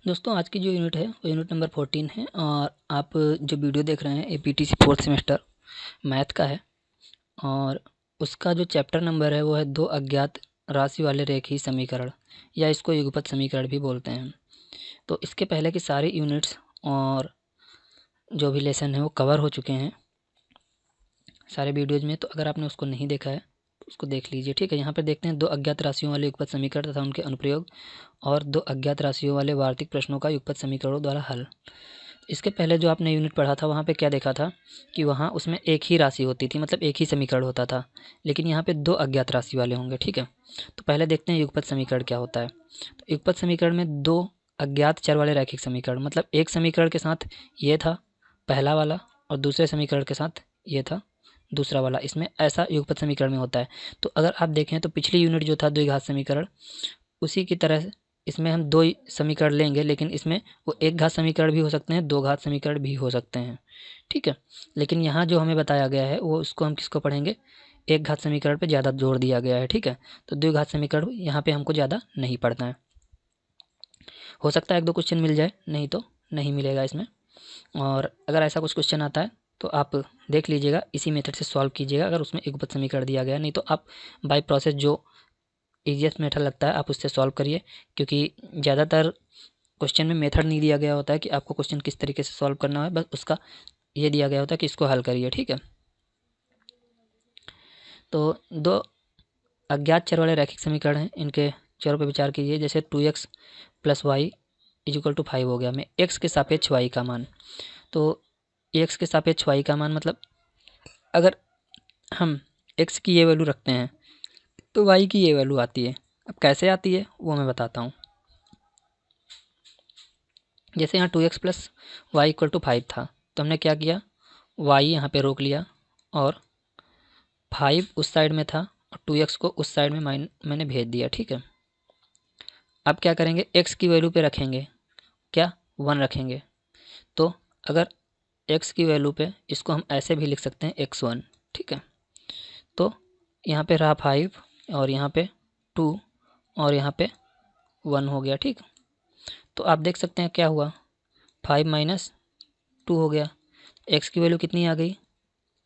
दोस्तों आज की जो यूनिट है वो यूनिट नंबर 14 है और आप जो वीडियो देख रहे हैं ये पीटीसी फोर्थ सेमेस्टर मैथ का है और उसका जो चैप्टर नंबर है वो है दो अज्ञात राशि वाले रेखीय समीकरण या इसको युगपत समीकरण भी बोलते हैं। तो इसके पहले की सारी यूनिट्स और जो भी लेसन है वो कवर हो चुके हैं सारे वीडियोज़ में। तो अगर आपने उसको नहीं देखा है तो उसको देख लीजिए, ठीक है। यहाँ पर देखते हैं दो अज्ञात राशियों वाले युगपत समीकरण तथा उनके अनुप्रयोग और दो अज्ञात राशियों वाले वार्षिक प्रश्नों का युगपत समीकरणों द्वारा हल। इसके पहले जो आपने यूनिट पढ़ा था वहाँ पे क्या देखा था कि वहाँ उसमें एक ही राशि होती थी, मतलब एक ही समीकरण होता था, लेकिन यहाँ पे दो अज्ञात राशि वाले होंगे, ठीक है। तो पहले देखते हैं युगपत समीकरण क्या होता है। तो युगपत समीकरण में दो अज्ञात चर वाले रैखिक समीकरण, मतलब एक समीकरण के साथ ये था पहला वाला और दूसरे समीकरण के साथ ये था दूसरा वाला, इसमें ऐसा युगपत समीकरण में होता है। तो अगर आप देखें तो पिछली यूनिट जो था द्विघात समीकरण, उसी की तरह इसमें हम दो ही समीकरण लेंगे, लेकिन इसमें वो एक घात समीकरण भी हो सकते हैं, दो घात समीकरण भी हो सकते हैं, ठीक है। लेकिन यहाँ जो हमें बताया गया है वो उसको हम किसको पढ़ेंगे, एक घात समीकरण पे ज़्यादा जोर दिया गया है, ठीक है। तो द्विघात समीकरण यहाँ पे हमको ज़्यादा नहीं पढ़ना है। हो सकता है एक दो क्वेश्चन मिल जाए, नहीं तो नहीं मिलेगा इसमें। और अगर ऐसा कुछ क्वेश्चन आता है तो आप देख लीजिएगा, इसी मेथड से सॉल्व कीजिएगा अगर उसमें युगपत समीकरण दिया गया है। नहीं तो आप बाय प्रोसेस जो ईजीएस्ट मेथड लगता है आप उससे सॉल्व करिए, क्योंकि ज़्यादातर क्वेश्चन में मेथड नहीं दिया गया होता है कि आपको क्वेश्चन किस तरीके से सॉल्व करना है, बस उसका ये दिया गया होता है कि इसको हल करिए, ठीक है। तो दो अज्ञात चर वाले रैखिक समीकरण हैं, इनके चरों पर विचार कीजिए। जैसे 2x plus y is equal to 5 हो गया, में x के सापेक्ष y का मान। तो x के सापेक्ष y का मान मतलब अगर हम x की ये वैल्यू रखते हैं तो y की ये वैल्यू आती है। अब कैसे आती है वो मैं बताता हूँ। जैसे यहाँ 2x plus y equal to 5 था, तो हमने क्या किया, y यहाँ पे रोक लिया और 5 उस साइड में था और 2x को उस साइड में मैंने भेज दिया, ठीक है। अब क्या करेंगे, x की वैल्यू पे रखेंगे, क्या 1 रखेंगे। तो अगर x की वैल्यू पे इसको हम ऐसे भी लिख सकते हैं x1, ठीक है। तो यहाँ पे रहा 5 और यहाँ पे 2 और यहाँ पे 1 हो गया, ठीक। तो आप देख सकते हैं क्या हुआ, 5 माइनस 2 हो गया, x की वैल्यू कितनी आ गई,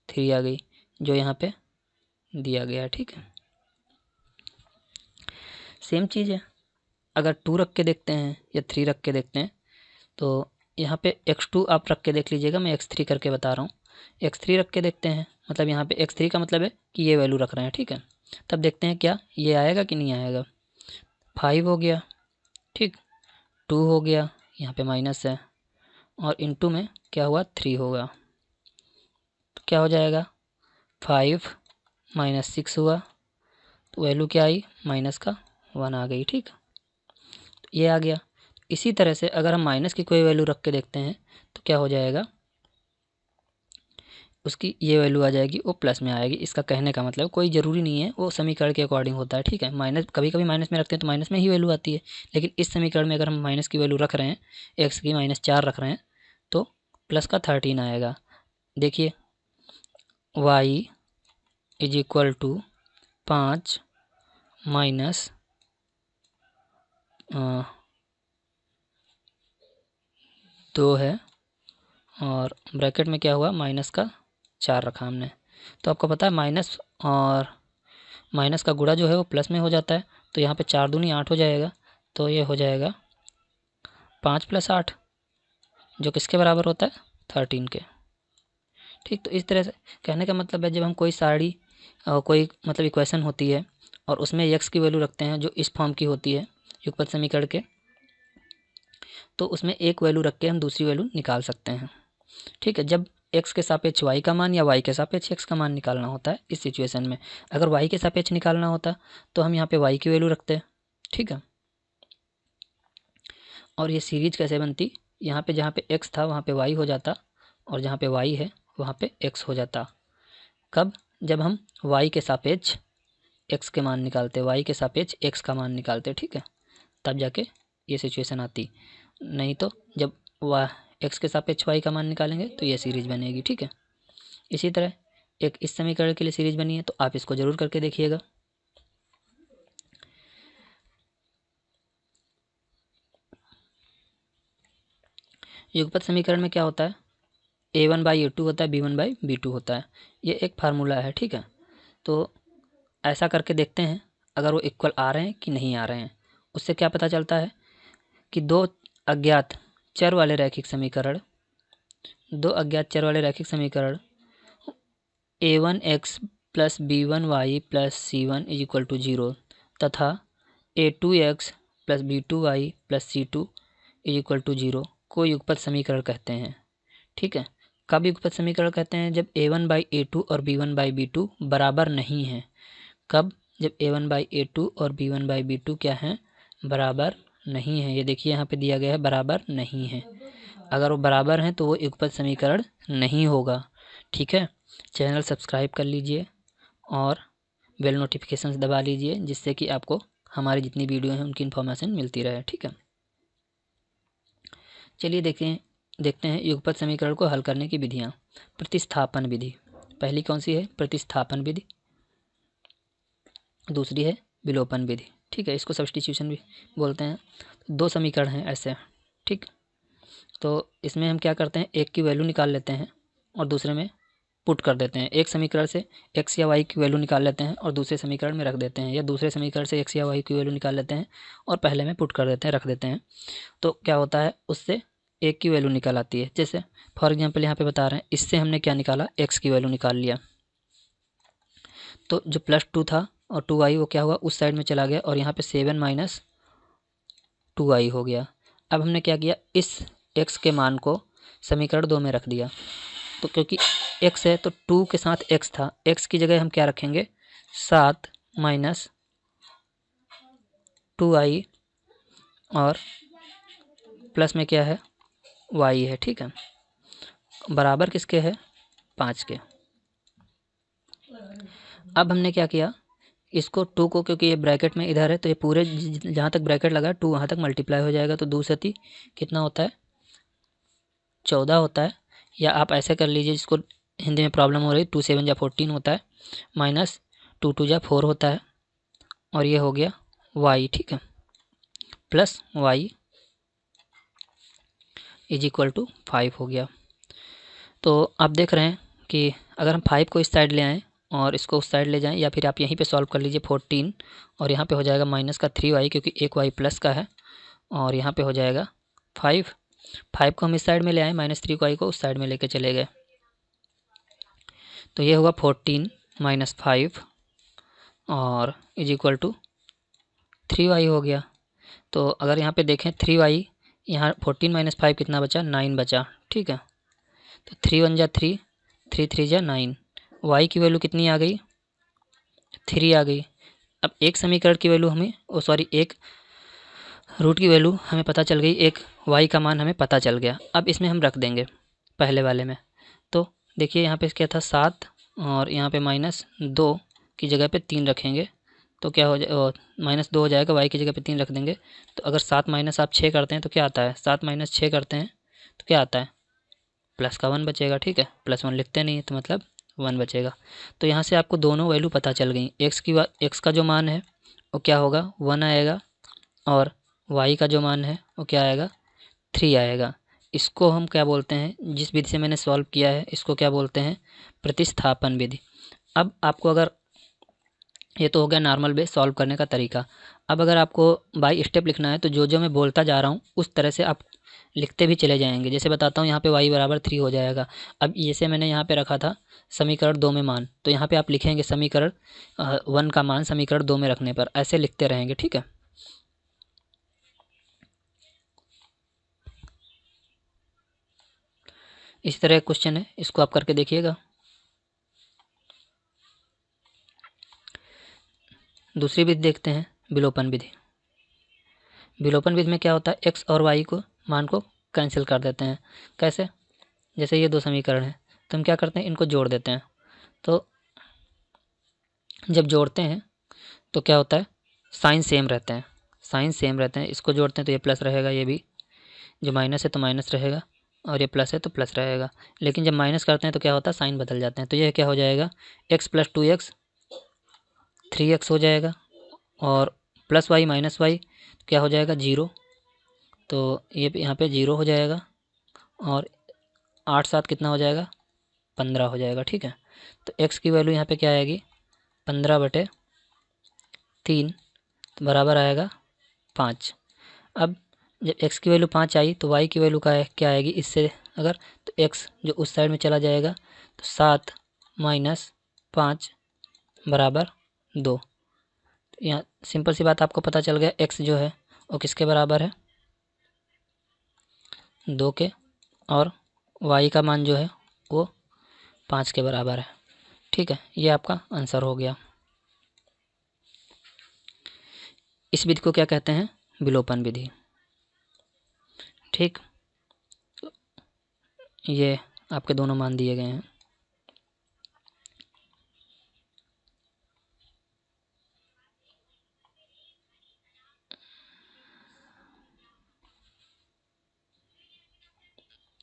3 आ गई, जो यहाँ पे दिया गया है, ठीक है। सेम चीज़ है, अगर 2 रख के देखते हैं या 3 रख के देखते हैं तो यहाँ पे x2 आप रख के देख लीजिएगा, मैं x3 करके बता रहा हूँ। x3 रख के देखते हैं, मतलब यहाँ पे x3 का मतलब है कि ये वैल्यू रख रहे हैं, ठीक है। तब देखते हैं क्या ये आएगा कि नहीं आएगा। 5 हो गया, ठीक, 2 हो गया, यहाँ पे माइनस है और इनटू में क्या हुआ 3 होगा, तो क्या हो जाएगा 5 माइनस 6 हुआ, तो वैल्यू क्या आई, माइनस का 1 आ गई, ठीक। तो ये आ गया। इसी तरह से अगर हम माइनस की कोई वैल्यू रख के देखते हैं तो क्या हो जाएगा, उसकी ये वैल्यू आ जाएगी, वो प्लस में आएगी। इसका कहने का मतलब कोई ज़रूरी नहीं है, वो समीकरण के अकॉर्डिंग होता है, ठीक है। माइनस कभी कभी माइनस में रखते हैं तो माइनस में ही वैल्यू आती है, लेकिन इस समीकरण में अगर हम माइनस की वैल्यू रख रहे हैं, एक्स की -4 रख रहे हैं तो प्लस का 13 आएगा। देखिए y is equal to 5 minus 2 है और ब्रैकेट में क्या हुआ, माइनस का 4 रखा हमने। तो आपको पता है माइनस और माइनस का गुणा जो है वो प्लस में हो जाता है, तो यहाँ पे 4 दूनी 8 हो जाएगा, तो ये हो जाएगा 5 प्लस 8, जो किसके बराबर होता है 13 के, ठीक। तो इस तरह से कहने का मतलब है, जब हम कोई सारी कोई मतलब इक्वेशन होती है और उसमें x की वैल्यू रखते हैं जो इस फॉर्म की होती है युगपत समीकरण के, तो उसमें एक वैल्यू रख के हम दूसरी वैल्यू निकाल सकते हैं, ठीक है। जब x के सापेक्ष y का मान या y के सापेक्ष x का मान निकालना होता है, इस सिचुएशन में अगर y के सापेक्ष निकालना होता तो हम यहाँ पे y की वैल्यू रखते हैं, ठीक है। और ये सीरीज कैसे बनती, यहाँ पे जहाँ पे x था वहाँ पे y हो जाता और जहाँ पे y है वहाँ पे x हो जाता। कब, जब हम y के सापेक्ष x के मान निकालते, y के सापेक्ष x का मान निकालते, ठीक है, तब जाके ये सिचुएशन आती। नहीं तो जब x के सापेक्ष y का मान निकालेंगे तो ये सीरीज बनेगी, ठीक है। इसी तरह एक इस समीकरण के लिए सीरीज बनी है, तो आप इसको जरूर करके देखिएगा। युगपत समीकरण में क्या होता है, a1/a2 होता है, b1/b2 होता है। ये एक फार्मूला है, ठीक है। तो ऐसा करके देखते हैं अगर वो इक्वल आ रहे हैं कि नहीं आ रहे हैं। उससे क्या पता चलता है कि दो अज्ञात चर वाले रैखिक समीकरण a1x plus b1y plus c1 is equal to 0 तथा a2x plus b2y plus c2 is equal to 0 को युगपत समीकरण कहते हैं, ठीक है। कब युगपत समीकरण कहते हैं, जब a1/a2 और b1/b2 बराबर नहीं हैं। कब, जब a1/a2 और b1/b2 क्या हैं, बराबर नहीं है। ये देखिए यहाँ पे दिया गया है बराबर नहीं है। अगर वो बराबर हैं तो वो युगपत समीकरण नहीं होगा, ठीक है। चैनल सब्सक्राइब कर लीजिए और बेल नोटिफिकेशन दबा लीजिए, जिससे कि आपको हमारी जितनी वीडियो हैं उनकी इन्फॉर्मेशन मिलती रहे, ठीक है। चलिए देखते हैं युगपत समीकरण को हल करने की विधियाँ। प्रतिस्थापन विधि, पहली कौन सी है, प्रतिस्थापन विधि। दूसरी है विलोपन विधि, ठीक है। इसको सब्स्टिट्यूशन भी बोलते हैं। दो समीकरण हैं ऐसे, ठीक। तो इसमें हम क्या करते हैं, एक की वैल्यू निकाल लेते हैं और दूसरे में पुट कर देते हैं। एक समीकरण से x या y की वैल्यू निकाल लेते हैं और दूसरे समीकरण में रख देते हैं, या दूसरे समीकरण से x या y की वैल्यू निकाल लेते हैं और पहले में पुट कर देते हैं, रख देते हैं। तो क्या होता है, उससे एक की वैल्यू निकाल आती है। जैसे फॉर एग्जांपल यहाँ पे बता रहे हैं, इससे हमने क्या निकाला, x की वैल्यू निकाल लिया। तो जो +2 था और 2y वो क्या हुआ, उस साइड में चला गया और यहाँ पे 7 - 2y हो गया। अब हमने क्या किया, इस x के मान को समीकरण 2 में रख दिया। तो क्योंकि x है तो 2 के साथ x था, x की जगह हम क्या रखेंगे, 7 - 2y और प्लस में क्या है, y है, ठीक है। बराबर किसके है, 5 के। अब हमने क्या किया, इसको 2 को, क्योंकि ये ब्रैकेट में इधर है तो ये पूरे जहाँ तक ब्रैकेट लगा 2 वहाँ तक मल्टीप्लाई हो जाएगा। तो 2 सती कितना होता है, 14 होता है। या आप ऐसे कर लीजिए, जिसको हिंदी में प्रॉब्लम हो रही, 2 7 जा 14 होता है, -2 2 जा 4 होता है और ये हो गया y, ठीक है, plus y is equal to 5 हो गया। तो आप देख रहे हैं कि अगर हम 5 को इस साइड ले आएँ और इसको उस साइड ले जाएं, या फिर आप यहीं पे सॉल्व कर लीजिए 14 और यहाँ पे हो जाएगा -3y, क्योंकि एक y प्लस का है, और यहाँ पे हो जाएगा 5 को हम इस साइड में ले आए, -3y को उस साइड में लेके चले गए। तो ये होगा 14 - 5 और इज इक्वल टू 3y हो गया। तो अगर यहाँ पे देखें 3y, यहाँ 14 - 5 कितना बचा, 9 बचा, ठीक है। तो 3 1 जा 3, 3 3 जा 9, y की वैल्यू कितनी आ गई, 3 आ गई। अब एक समीकरण की वैल्यू हमें, एक रूट की वैल्यू हमें पता चल गई, एक y का मान हमें पता चल गया। अब इसमें हम रख देंगे पहले वाले में। तो देखिए यहाँ पे क्या था, 7 और यहाँ पे -2 की जगह पे 3 रखेंगे तो क्या हो जाए, -2 हो जाएगा, y की जगह पे 3 रख देंगे। तो अगर 7 - आप 6 करते हैं तो क्या आता है, 7 - 6 करते हैं तो क्या आता है, प्लस का 1 बचेगा, ठीक है। +1 लिखते नहीं है तो मतलब 1 बचेगा। तो यहाँ से आपको दोनों वैल्यू पता चल गई। x का जो मान है वो क्या होगा, 1 आएगा, और y का जो मान है वो क्या आएगा, 3 आएगा। इसको हम क्या बोलते हैं, जिस विधि से मैंने सॉल्व किया है इसको क्या बोलते हैं, प्रतिस्थापन विधि। अब आपको अगर, ये तो हो गया नॉर्मल वे सॉल्व करने का तरीका। अब अगर आपको बाई स्टेप लिखना है तो जो जो मैं बोलता जा रहा हूँ उस तरह से आप लिखते भी चले जाएंगे। जैसे बताता हूँ, यहाँ पे y बराबर 3 हो जाएगा। अब जैसे मैंने यहाँ पे रखा था समीकरण 2 में मान, तो यहाँ पे आप लिखेंगे समीकरण 1 का मान समीकरण 2 में रखने पर, ऐसे लिखते रहेंगे, ठीक है। इस तरह क्वेश्चन है, इसको आप करके देखिएगा। दूसरी विधि देखते हैं, विलोपन विधि। विलोपन विधि में क्या होता है, x और y को मान को कैंसिल कर देते हैं। कैसे, जैसे ये दो समीकरण हैं तो हम क्या करते हैं, इनको जोड़ देते हैं। तो जब जोड़ते हैं तो क्या होता है, साइन सेम रहते हैं, इसको जोड़ते हैं तो ये प्लस रहेगा, ये भी जो माइनस है तो माइनस रहेगा, और ये प्लस है तो प्लस रहेगा। लेकिन जब माइनस करते हैं तो क्या होता है, साइन बदल जाते हैं। तो ये क्या हो जाएगा, x + 2x 3x हो जाएगा, और +y - y क्या हो जाएगा, 0। तो ये यहाँ पे 0 हो जाएगा, और 8 7 कितना हो जाएगा, 15 हो जाएगा। ठीक है, तो x की वैल्यू यहाँ पे क्या आएगी, 15/3 तो बराबर आएगा 5। अब जब x की वैल्यू 5 आई तो y की वैल्यू क्या आएगी, इससे अगर तो x जो उस साइड में चला जाएगा तो 7 - 5 बराबर 2। यहाँ सिंपल सी बात आपको पता चल गया, x जो है वो किसके बराबर है, 2 के, और y का मान जो है वो 5 के बराबर है। ठीक है, ये आपका आंसर हो गया। इस विधि को क्या कहते हैं, विलोपन विधि। ठीक, ये आपके दोनों मान दिए गए हैं।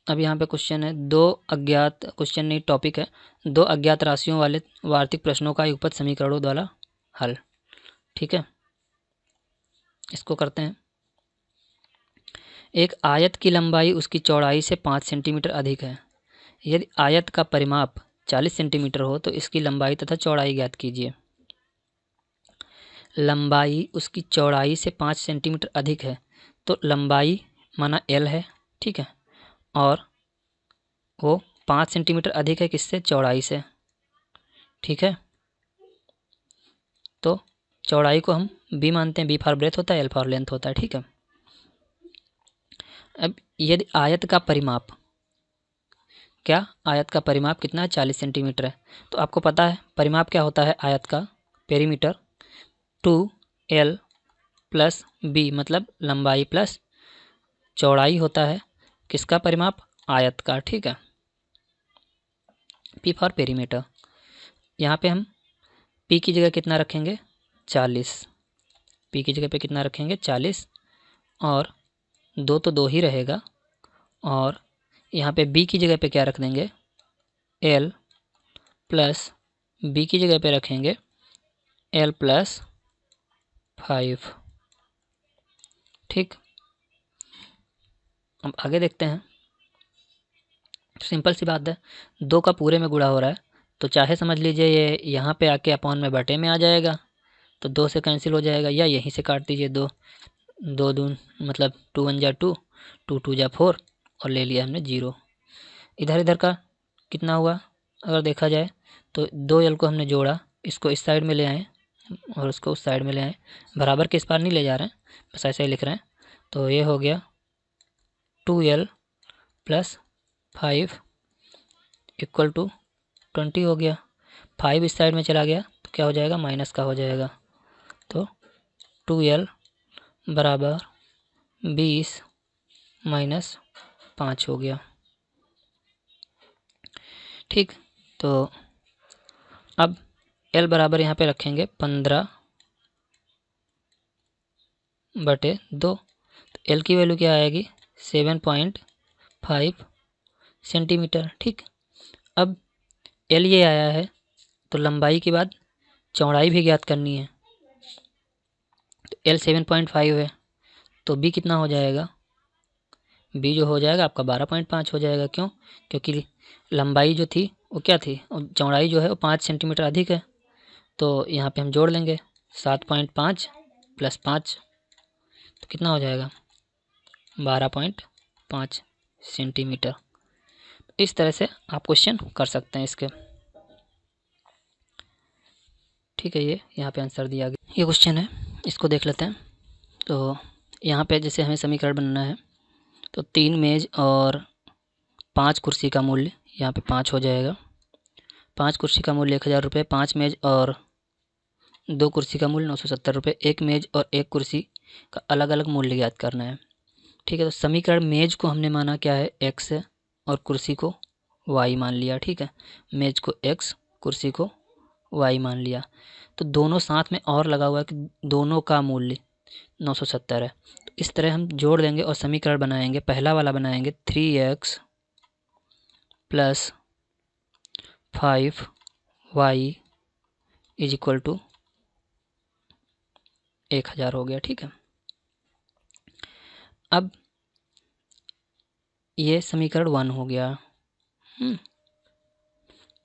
अब यहाँ पे क्वेश्चन है, क्वेश्चन नहीं टॉपिक है, 2 अज्ञात राशियों वाले वार्षिक प्रश्नों का युगपत समीकरणों द्वारा हल। ठीक है, इसको करते हैं। एक आयत की लंबाई उसकी चौड़ाई से 5 सेंटीमीटर अधिक है। यदि आयत का परिमाप 40 सेंटीमीटर हो तो इसकी लंबाई तथा चौड़ाई ज्ञात कीजिए। लंबाई उसकी चौड़ाई से 5 सेंटीमीटर अधिक है, तो लंबाई माना L है। ठीक है, और वो 5 सेंटीमीटर अधिक है किससे, चौड़ाई से। ठीक है, तो चौड़ाई को हम b मानते हैं, b फॉर ब्रेथ होता है, L फॉर लेंथ होता है। ठीक है, अब यदि आयत का परिमाप, क्या आयत का परिमाप कितना है, 40 सेंटीमीटर है, तो आपको पता है परिमाप क्या होता है आयत का, पेरीमीटर 2L प्लस b, मतलब लंबाई प्लस चौड़ाई होता है किसका परिमाप, आयत का। ठीक है, p फॉर पेरीमीटर। यहाँ पे हम p की जगह कितना रखेंगे, 40। p की जगह पे कितना रखेंगे, 40, और 2 तो 2 ही रहेगा, और यहाँ पे b की जगह पे क्या रख देंगे, L प्लस b की जगह पे रखेंगे L प्लस 5। ठीक, अब आगे देखते हैं। सिंपल सी बात है, 2 का पूरे में गुणा हो रहा है, तो चाहे समझ लीजिए ये यहाँ पे आके अपॉन में बटे में आ जाएगा, तो 2 से कैंसिल हो जाएगा, या यहीं से काट दीजिए, 2 2 दून मतलब 2 1 जा 2, 2 2 जा 4, और ले लिया हमने 0। इधर इधर का कितना हुआ, अगर देखा जाए तो 2L को हमने जोड़ा, इसको इस साइड में ले आए और उसको उस साइड में ले आए, बराबर के इस पार नहीं ले जा रहे हैं, बस ऐसे ही लिख रहे हैं। तो ये हो गया 2L प्लस 5 इक्वल टू 20 हो गया। 5 इस साइड में चला गया तो क्या हो जाएगा, माइनस का हो जाएगा, तो 2L बराबर 20 माइनस 5 हो गया। ठीक, तो अब L बराबर यहाँ पे रखेंगे 15/2, तो L की वैल्यू क्या आएगी, 7.5 सेंटीमीटर। ठीक, अब L ये आया है, तो लंबाई के बाद चौड़ाई भी ज्ञात करनी है, तो L 7.5 है, तो B कितना हो जाएगा, B जो हो जाएगा आपका 12.5 हो जाएगा। क्यों, क्योंकि लंबाई जो थी वो क्या थी, और चौड़ाई जो है वो 5 सेंटीमीटर अधिक है, तो यहाँ पे हम जोड़ लेंगे 7.5 प्लस 5, तो कितना हो जाएगा, 12.5 सेंटीमीटर। इस तरह से आप क्वेश्चन कर सकते हैं इसके। ठीक है, ये यहाँ पे आंसर दिया गया, ये क्वेश्चन है, इसको देख लेते हैं। तो यहाँ पे जैसे हमें समीकरण बनाना है, तो 3 मेज और 5 कुर्सी का मूल्य यहाँ पे 5 हो जाएगा। 5 कुर्सी का मूल्य 1000 रुपये, 5 मेज और 2 कुर्सी का मूल्य 970 रुपये। एक मेज और एक कुर्सी का अलग अलग मूल्य ज्ञात करना है। ठीक है, तो समीकरण मेज को हमने माना क्या है, x है, और कुर्सी को y मान लिया। ठीक है, मेज को x, कुर्सी को y मान लिया, तो दोनों साथ में और लगा हुआ है कि दोनों का मूल्य 970 है। तो इस तरह हम जोड़ देंगे और समीकरण बनाएंगे। पहला वाला बनाएंगे 3x plus 5y is equal to 1000 हो गया। ठीक है, अब ये समीकरण 1 हो गया।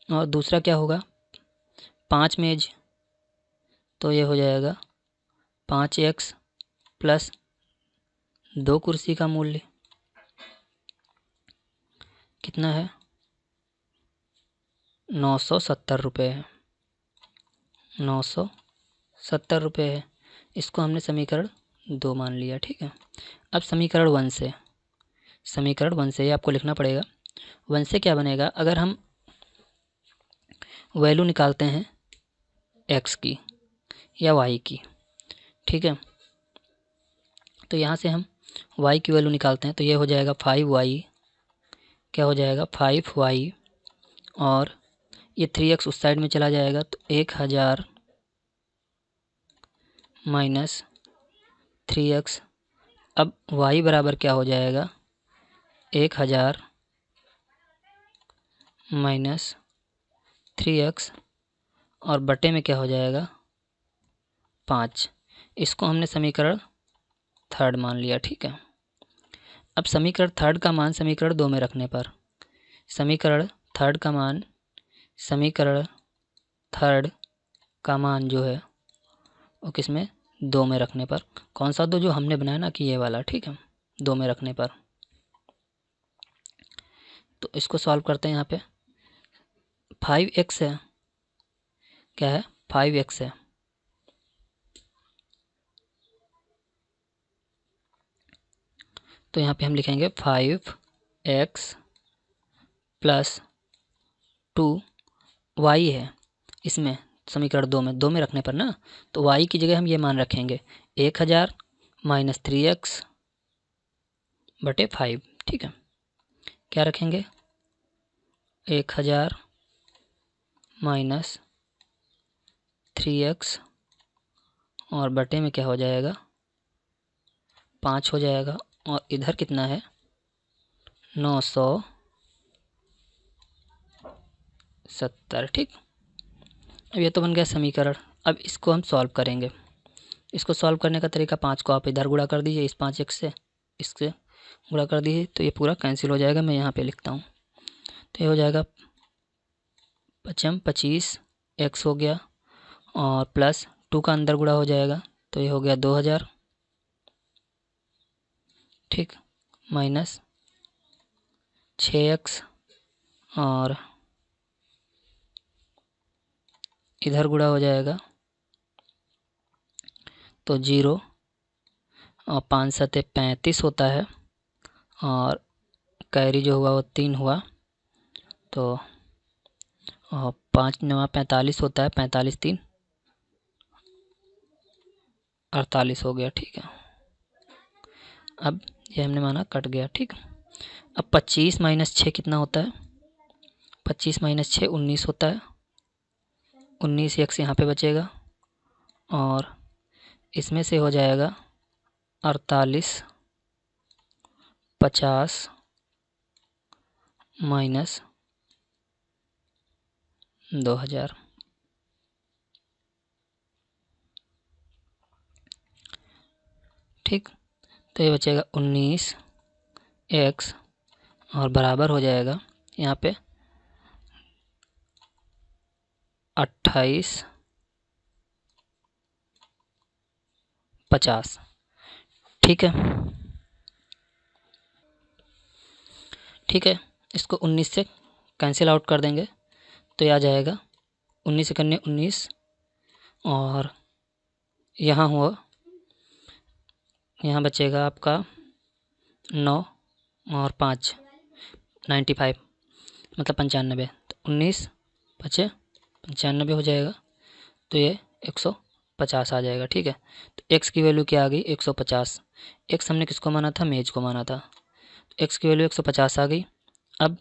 और दूसरा क्या होगा, 5 मेज, तो ये हो जाएगा 5x प्लस 2 कुर्सी का मूल्य कितना है, 970 रुपये है, 970 रुपये है। इसको हमने समीकरण 2 मान लिया। ठीक है। अब समीकरण 1 से ये आपको लिखना पड़ेगा। 1 से क्या बनेगा, अगर हम वैल्यू निकालते हैं x की या y की, ठीक है, तो यहाँ से हम y की वैल्यू निकालते हैं, तो ये हो जाएगा 5y, क्या हो जाएगा 5y, और ये 3x उस साइड में चला जाएगा, तो 1000 माइनस 3x। अब y बराबर क्या हो जाएगा, 1000 माइनस 3x, और बटे में क्या हो जाएगा 5। इसको हमने समीकरण 3 मान लिया। ठीक है। अब समीकरण 3 का मान समीकरण 2 में रखने पर, समीकरण 3 का मान जो है वो किस में, 2 में रखने पर, कौन सा 2, जो हमने बनाया ना कि ये वाला, ठीक है, 2 में रखने पर। तो इसको सॉल्व करते हैं। यहाँ पे 5x है, क्या है 5x है, तो यहाँ पे हम लिखेंगे 5x प्लस 2y है, इसमें समीकरण 2 में रखने पर ना, तो y की जगह हम ये मान रखेंगे 1000 माइनस 3x बटे 5। ठीक है, क्या रखेंगे 1000 माइनस 3x, और बटे में क्या हो जाएगा 5 हो जाएगा, और इधर कितना है 970। ठीक, अब ये तो बन गया समीकरण। अब इसको हम सॉल्व करेंगे। इसको सॉल्व करने का तरीका, 5 को आप इधर गुणा कर दीजिए, इस 5x से इससे गुणा कर दीजिए, तो ये पूरा कैंसिल हो जाएगा। मैं यहाँ पे लिखता हूँ, तो ये हो जाएगा 25x हो गया, और प्लस 2 का अंदर गुणा हो जाएगा, तो ये हो गया 2000। ठीक, माइनस 6x, और इधर गुणा हो जाएगा तो 0, और 5 सते 35 होता है, और कैरी जो हुआ वो 3 हुआ, तो 5 9 45 होता है, 45 3 48 हो गया। ठीक है, अब ये हमने माना कट गया। ठीक, अब 25 माइनस 6 कितना होता है, 25 माइनस 6 19 होता है, 19 x यहाँ पे बचेगा, और इसमें से हो जाएगा 48 50 माइनस 2000। ठीक, तो ये बचेगा 19x, और बराबर हो जाएगा यहाँ पे 28 50। ठीक है, ठीक है, इसको 19 से कैंसिल आउट कर देंगे, तो ये आ जाएगा 19 से 19, और यहाँ हुआ, यहाँ बचेगा आपका 9 और 5 95, मतलब 95, तो 19 बचे 95 हो जाएगा, तो ये 150 आ जाएगा। ठीक है, तो x की वैल्यू क्या आ गई 150। x हमने किसको माना था, मेज को माना था, तो x की वैल्यू 150 आ गई। अब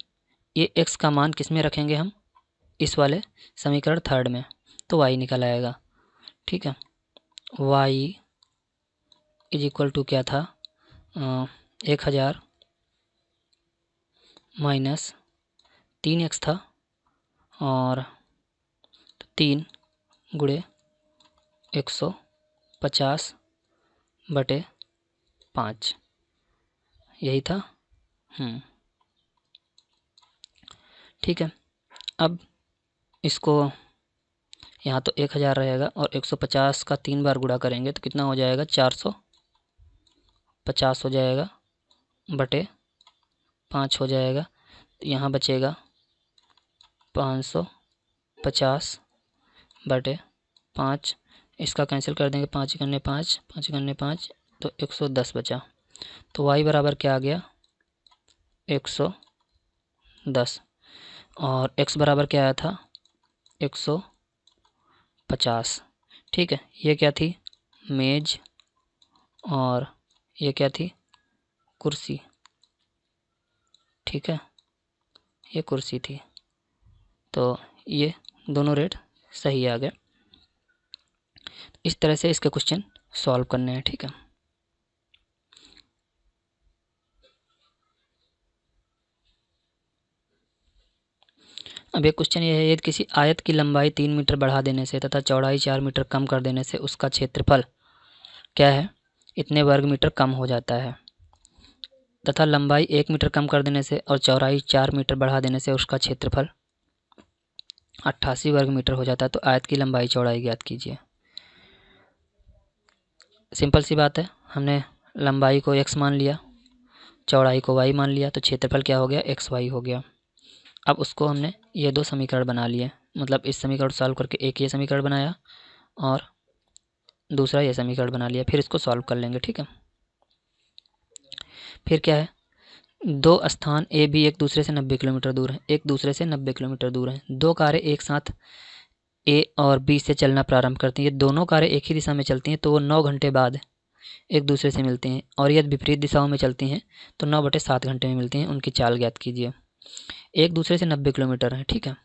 ये x का मान किस में रखेंगे हम, इस वाले समीकरण 3 में, तो y निकल आएगा। ठीक है, y इज इक्वल टू क्या था, 1000 माइनस 3x था, और 3 गुणे 150 बटे 5, यही था। ठीक है। अब इसको यहाँ तो 1000 रहेगा और 150 का 3 बार गुणा करेंगे तो कितना हो जाएगा, 450 हो जाएगा बटे 5 हो जाएगा। तो यहाँ बचेगा 550 बटे 5। इसका कैंसिल कर देंगे, 5 गन्ने 5, 5 गन्ने 5, तो 110 बचा। तो y बराबर क्या आ गया, 110। और x बराबर क्या आया था, 150। ठीक है, ये क्या थी, मेज, और ये क्या थी, कुर्सी। ठीक है, ये कुर्सी थी। तो ये दोनों रेट सही आ गए। इस तरह से इसके क्वेश्चन सॉल्व करने हैं। ठीक है, अब एक क्वेश्चन ये है, यदि किसी आयत की लंबाई 3 मीटर बढ़ा देने से तथा चौड़ाई 4 मीटर कम कर देने से उसका क्षेत्रफल क्या है, इतने वर्ग मीटर कम हो जाता है, तथा लंबाई 1 मीटर कम कर देने से और चौड़ाई 4 मीटर बढ़ा देने से उसका क्षेत्रफल 88 वर्ग मीटर हो जाता है। तो आयत की लंबाई चौड़ाई ज्ञात कीजिए। सिंपल सी बात है, हमने लंबाई को x मान लिया, चौड़ाई को y मान लिया, तो क्षेत्रफल क्या हो गया, xy हो गया। अब उसको हमने ये दो समीकरण बना लिए, मतलब इस समीकरण सॉल्व करके एक ये समीकरण बनाया और दूसरा ये समीकरण बना लिया। फिर इसको सॉल्व कर लेंगे। ठीक है, फिर क्या है, दो स्थान ए बी एक दूसरे से 90 किलोमीटर दूर हैं, एक दूसरे से 90 किलोमीटर दूर हैं। दो कारें एक साथ ए और बी से चलना प्रारंभ करती हैं। ये दोनों कारें एक ही दिशा में चलती हैं तो वो 9 घंटे बाद एक दूसरे से मिलती हैं, और यदि विपरीत दिशाओं में चलती हैं तो 9/7 घंटे में मिलती हैं। उनकी चाल ज्ञात कीजिए। एक दूसरे से 90 किलोमीटर है। ठीक है,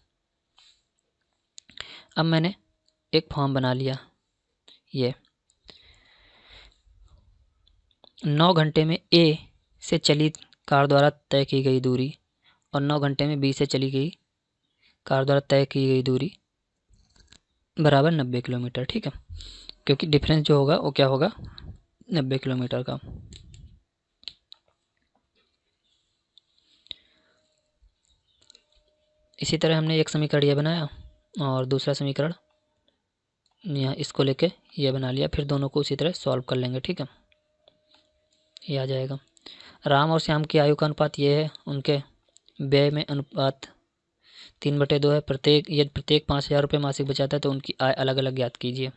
अब मैंने एक फॉर्म बना लिया। ये 9 घंटे में ए से चली कार द्वारा तय की गई दूरी और 9 घंटे में बी से चली गई कार द्वारा तय की गई दूरी बराबर 90 किलोमीटर। ठीक है, क्योंकि डिफरेंस जो होगा वो क्या होगा, 90 किलोमीटर का। इसी तरह हमने एक समीकरण ये बनाया और दूसरा समीकरण यहाँ इसको लेके ये बना लिया। फिर दोनों को उसी तरह सॉल्व कर लेंगे। ठीक है, ये आ जाएगा। राम और श्याम की आयु का अनुपात ये है, उनके व्यय में अनुपात 3/2 है। यदि प्रत्येक 5000 रुपये मासिक बचाता है तो उनकी आय अलग अलग ज्ञात कीजिए।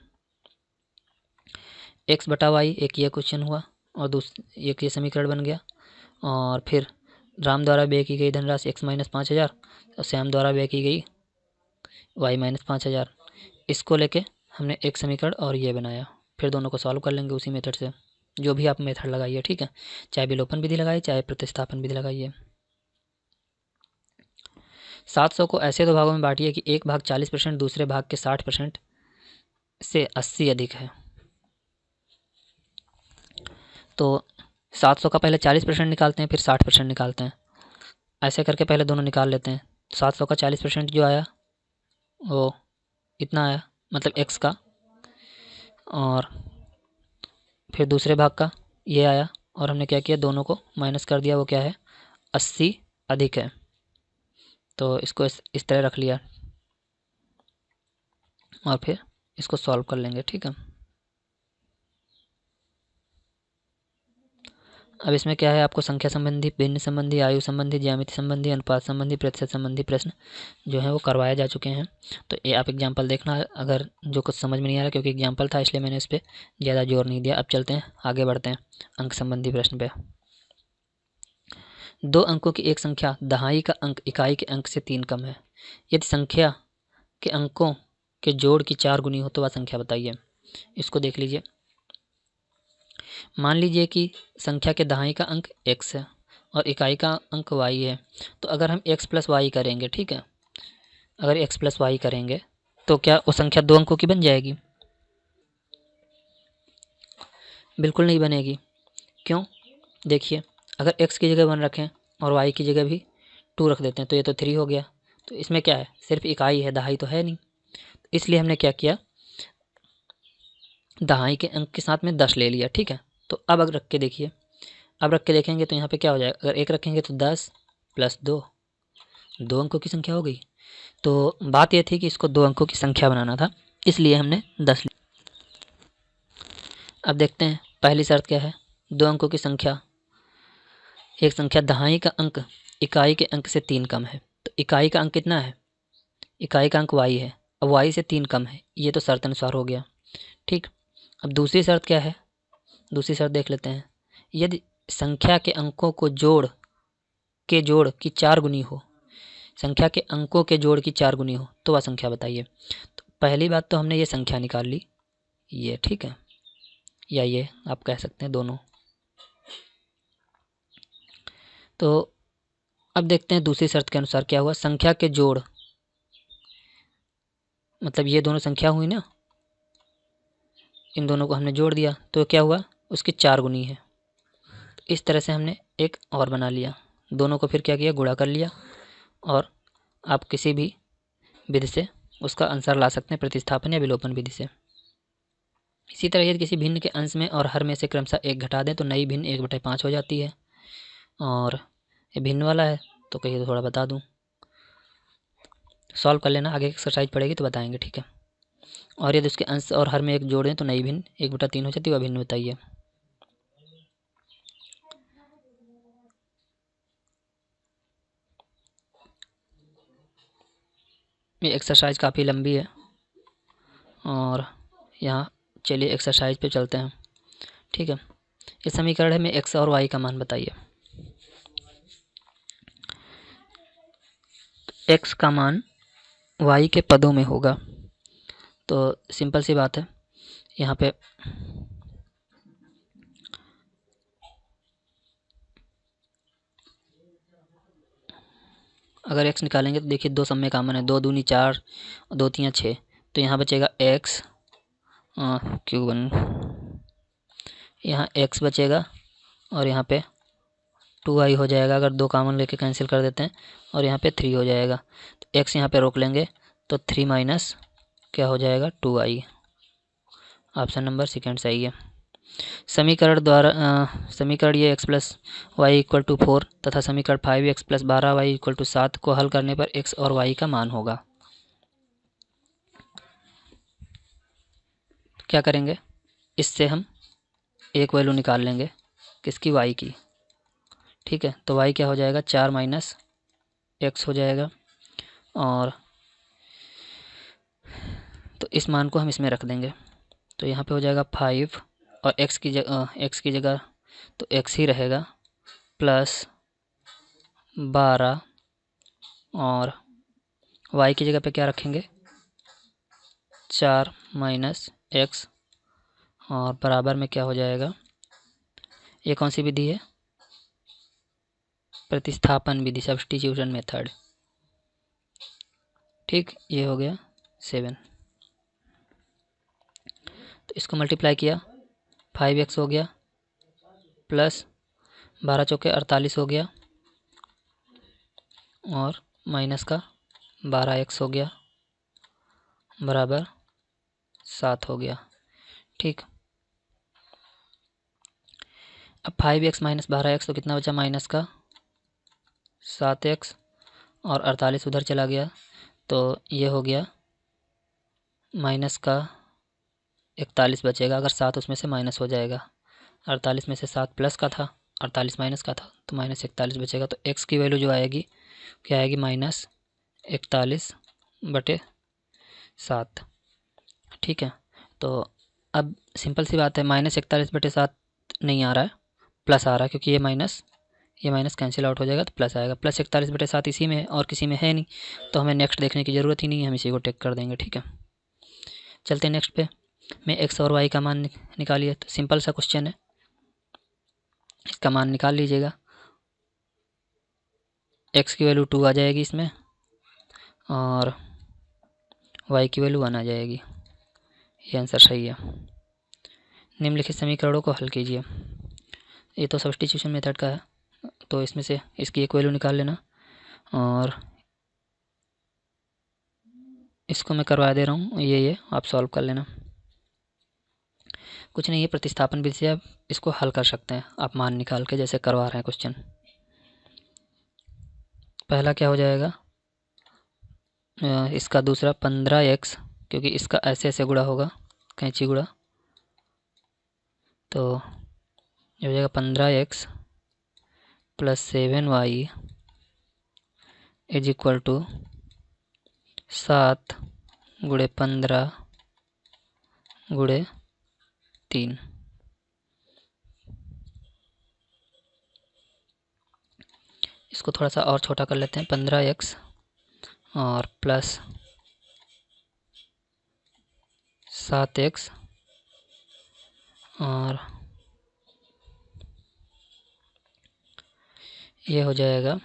x/y एक ये क्वेश्चन हुआ और एक ये समीकरण बन गया। और फिर राम द्वारा व्यय की गई धनराशि x - 5000 और श्याम द्वारा व्यय की गई y - 5000। इसको लेके हमने एक समीकरण और ये बनाया। फिर दोनों को सॉल्व कर लेंगे उसी मेथड से, जो भी आप मेथड लगाइए। ठीक है, चाहे विलोपन विधि लगाइए चाहे प्रतिस्थापन विधि लगाइए। 700 को ऐसे दो भागों में बांटिए कि एक भाग 40% दूसरे भाग के 60% से 80 अधिक है। तो 700 का पहले 40% निकालते हैं, फिर 60% निकालते हैं। ऐसे करके पहले दोनों निकाल लेते हैं। 700 का 40% जो आया वो इतना आया, मतलब x का, और फिर दूसरे भाग का ये आया, और हमने क्या किया, दोनों को माइनस कर दिया। वो क्या है, 80 अधिक है। तो इसको इस तरह रख लिया और फिर इसको सॉल्व कर लेंगे। ठीक है, अब इसमें क्या है, आपको संख्या संबंधी, भिन्न संबंधी, आयु संबंधी, ज्यामिति संबंधी, अनुपात संबंधी, प्रतिशत संबंधी प्रश्न जो है वो करवाए जा चुके हैं। तो ये आप एग्जाम्पल देखना अगर जो कुछ समझ में नहीं आ रहा, क्योंकि एग्जाम्पल था इसलिए मैंने इस पर ज़्यादा जोर नहीं दिया। अब चलते हैं आगे बढ़ते हैं अंक संबंधी प्रश्न पे। 2 अंकों की एक संख्या दहाई का अंक इकाई के अंक से 3 कम है। यदि संख्या के अंकों के जोड़ की 4 गुनी हो तो वह संख्या बताइए। इसको देख लीजिए। मान लीजिए कि संख्या के दहाई का अंक x है और इकाई का अंक y है। तो अगर हम x + y करेंगे, ठीक है, अगर x + y करेंगे तो क्या वो संख्या 2 अंकों की बन जाएगी? बिल्कुल नहीं बनेगी। क्यों? देखिए, अगर x की जगह 1 रखें और y की जगह भी 2 रख देते हैं तो ये तो 3 हो गया। तो इसमें क्या है, सिर्फ इकाई है, दहाई तो है नहीं। इसलिए हमने क्या किया, दहाई के अंक के साथ में 10 ले लिया। ठीक है, तो अब अगर रख के देखिए, अब रख के देखेंगे तो यहाँ पे क्या हो जाएगा, अगर 1 रखेंगे तो 10 + 2 2 अंकों की संख्या हो गई। तो बात यह थी कि इसको 2 अंकों की संख्या बनाना था, इसलिए हमने 10 लिया। अब देखते हैं पहली शर्त क्या है। 2 अंकों की संख्या, एक संख्या दहाई का अंक इकाई के अंक से 3 कम है। तो इकाई का अंक कितना है? इकाई का अंक y है। अब y से 3 कम है, ये तो शर्त अनुसार हो गया। ठीक, अब दूसरी शर्त क्या है? दूसरी शर्त देख लेते हैं। यदि संख्या के अंकों को जोड़ की 4 गुनी हो, संख्या के अंकों के जोड़ की 4 गुनी हो, तो वह संख्या बताइए। तो पहली बात तो हमने ये संख्या निकाल ली, ये ठीक है, या ये आप कह सकते हैं, दोनों। तो अब देखते हैं दूसरी शर्त के अनुसार क्या हुआ। संख्या के जोड़, मतलब ये दोनों संख्या हुई ना, इन दोनों को हमने जोड़ दिया तो क्या हुआ, उसकी 4 गुनी है। तो इस तरह से हमने एक और बना लिया, दोनों को फिर क्या किया, गुणा कर लिया। और आप किसी भी विधि से उसका आंसर ला सकते हैं, प्रतिस्थापन या विलोपन विधि से। इसी तरह यदि किसी भिन्न के अंश में और हर में से क्रमशः 1 घटा दें तो नई भिन्न 1/5 हो जाती है। और ये भिन्न वाला है तो कहिए तो थोड़ा बता दूं, सॉल्व कर लेना, आगे एक्सरसाइज पड़ेगी तो बताएंगे, ठीक है। और यदि उसके अंश और हर में 1 जोड़ें तो नई भिन्न 1/3 हो जाती है, वह भिन्न बताइए। ये एक्सरसाइज काफ़ी लंबी है, और यहाँ चलिए एक्सरसाइज पे चलते हैं, ठीक है। इस समीकरण में x और y का मान बताइए। x का मान y के पदों में होगा, तो सिंपल सी बात है, यहाँ पे अगर x निकालेंगे तो देखिए 2 सब में कॉमन है, 2 दूनी 4, 2 3 6, तो यहाँ बचेगा x Q1, यहाँ x बचेगा और यहाँ पे 2y हो जाएगा, अगर 2 कॉमन लेके कैंसिल कर देते हैं, और यहाँ पे 3 हो जाएगा। तो x यहाँ पे रोक लेंगे तो 3 माइनस क्या हो जाएगा, 2y। ऑप्शन नंबर सेकंड सही है। समीकरण ये x plus y equal to 4 तथा समीकरण 5x plus 12y equal to 7 को हल करने पर x और y का मान होगा। क्या करेंगे, इससे हम एक वैल्यू निकाल लेंगे, किसकी, y की, ठीक है। तो y क्या हो जाएगा, 4 माइनस x हो जाएगा, और तो इस मान को हम इसमें रख देंगे, तो यहाँ पे हो जाएगा 5, और x की जगह तो x ही रहेगा, प्लस 12, और y की जगह पे क्या रखेंगे, 4 माइनस x, और बराबर में क्या हो जाएगा, ये कौन सी विधि है, प्रतिस्थापन विधि, सब्स्टिट्यूशन मेथड, ठीक। ये हो गया 7, तो इसको मल्टीप्लाई किया, 5x हो गया, प्लस 12 चौके 48 हो गया, और माइनस का 12x हो गया, बराबर 7 हो गया, ठीक। अब 5x माइनस 12x तो कितना बचा, माइनस का 7x, और 48 उधर चला गया, तो ये हो गया माइनस का 41 बचेगा, अगर 7 उसमें से माइनस हो जाएगा, 48 में से 7 प्लस का था, 48 माइनस का था, तो माइनस 41 बचेगा। तो x की वैल्यू जो आएगी क्या आएगी, माइनस 41/7, ठीक है। तो अब सिंपल सी बात है, माइनस 41/7 नहीं आ रहा है, प्लस आ रहा है, क्योंकि ये माइनस कैंसिल आउट हो जाएगा तो प्लस आएगा। प्लस 41/7 इसी में है और किसी में है नहीं, तो हमें नेक्स्ट देखने की ज़रूरत ही नहीं है, हम इसी को टेक कर देंगे, ठीक है। चलते हैं नेक्स्ट पे। मैं x और y का मान निकालिए, तो सिंपल सा क्वेश्चन है, इसका मान निकाल लीजिएगा। x की वैल्यू 2 आ जाएगी इसमें, और y की वैल्यू 1 आ जाएगी, ये आंसर सही है। निम्नलिखित समीकरणों को हल कीजिए। ये तो सब्स्टिट्यूशन मेथड का है, तो इसमें से इसकी एक वैल्यू निकाल लेना, और इसको मैं करवा दे रहा हूँ, ये आप सॉल्व कर लेना। कुछ नहीं, ये प्रतिस्थापन विधि से आप इसको हल कर सकते हैं, आप मान निकाल के, जैसे करवा रहे हैं क्वेश्चन। पहला क्या हो जाएगा, इसका दूसरा 15x, क्योंकि इसका ऐसे ऐसे गुणा होगा, कैंची गुणा, तो ये हो जाएगा 15x plus 7y is equal to 7 गुणे 15 गुणे 3। इसको थोड़ा सा और छोटा कर लेते हैं, 15x और प्लस 7x और ये हो जाएगा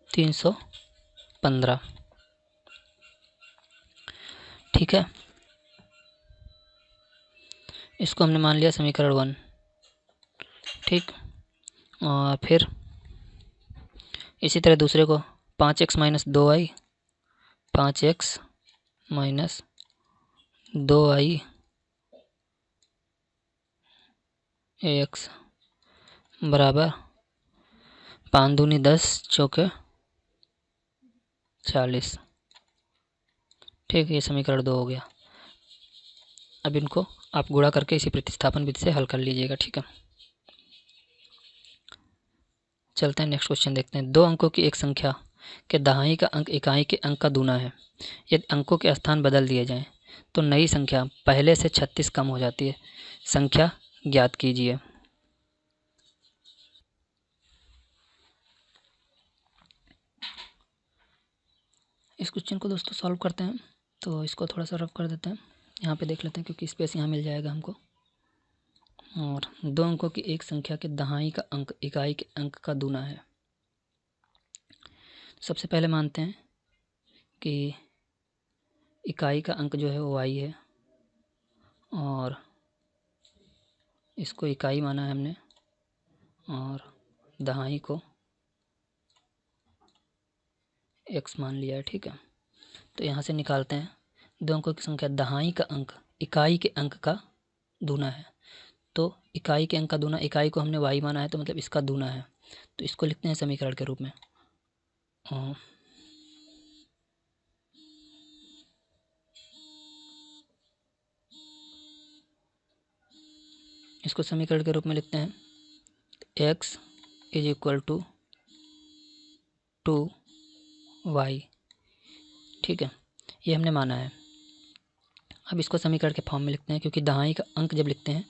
315। ठीक है, इसको हमने मान लिया समीकरण 1। ठीक, और फिर इसी तरह दूसरे को 5x minus 2y, 5x minus 2y x बराबर 5 दूनी 10 चौके 40। ठीक है, ये समीकरण 2 हो गया। अब इनको आप गुणा करके इसी प्रतिस्थापन विधि से हल कर लीजिएगा। ठीक है, चलते हैं नेक्स्ट क्वेश्चन देखते हैं। 2 अंकों की एक संख्या के दहाई का अंक इकाई के अंक का दूना है। यदि अंकों के स्थान बदल दिए जाएं तो नई संख्या पहले से 36 कम हो जाती है। संख्या ज्ञात कीजिए। इस क्वेश्चन को दोस्तों सॉल्व करते हैं, तो इसको थोड़ा सा रफ कर देते हैं, यहाँ पे देख लेते हैं क्योंकि स्पेस यहाँ मिल जाएगा हमको। और 2 अंकों की एक संख्या के दहाई का अंक इकाई के अंक का दूना है। सबसे पहले मानते हैं कि इकाई का अंक जो है वो y है और इसको इकाई माना है हमने और दहाई को x मान लिया है। ठीक है, तो यहाँ से निकालते हैं 2 अंकों की संख्या दहाई का अंक इकाई के अंक का दूना है। तो इकाई के अंक का दूना, इकाई को हमने y माना है तो मतलब इसका दूना है, तो इसको लिखते हैं समीकरण के रूप में। इसको समीकरण के रूप में लिखते हैं x is equal to 2y। ठीक है, ये हमने माना है। अब इसको समीकरण के फॉर्म में लिखते हैं, क्योंकि दहाई का अंक जब लिखते हैं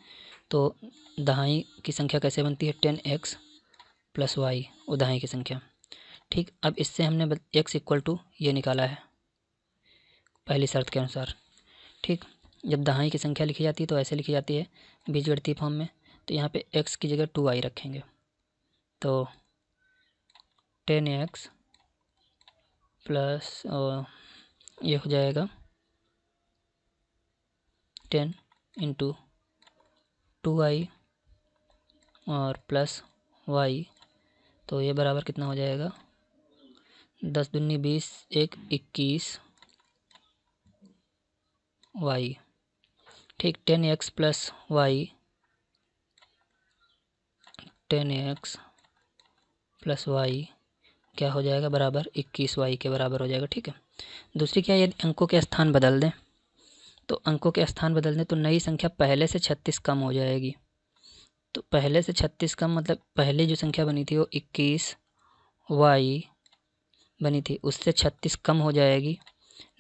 तो दहाई की संख्या कैसे बनती है, 10x प्लस वाई, वो दहाई की संख्या। ठीक, अब इससे हमने x इक्वल टू ये निकाला है पहली शर्त के अनुसार। ठीक, जब दहाई की संख्या लिखी जाती है तो ऐसे लिखी जाती है बीजगणितीय फॉर्म में, तो यहाँ पे x की जगह 2y रखेंगे, तो 10x प्लस ये हो जाएगा 10 इंटू 2y और प्लस y, तो ये बराबर कितना हो जाएगा, 10 दूनी 20, 1 21 y। ठीक, 10x plus Y, 10x plus Y क्या हो जाएगा, बराबर 21y के बराबर हो जाएगा। ठीक है, दूसरी क्या, यदि अंकों के स्थान बदल दें तो अंकों के स्थान बदल दें तो नई संख्या पहले से 36 कम हो जाएगी। तो पहले से 36 कम मतलब पहले जो संख्या बनी थी वो 21y बनी थी, उससे 36 कम हो जाएगी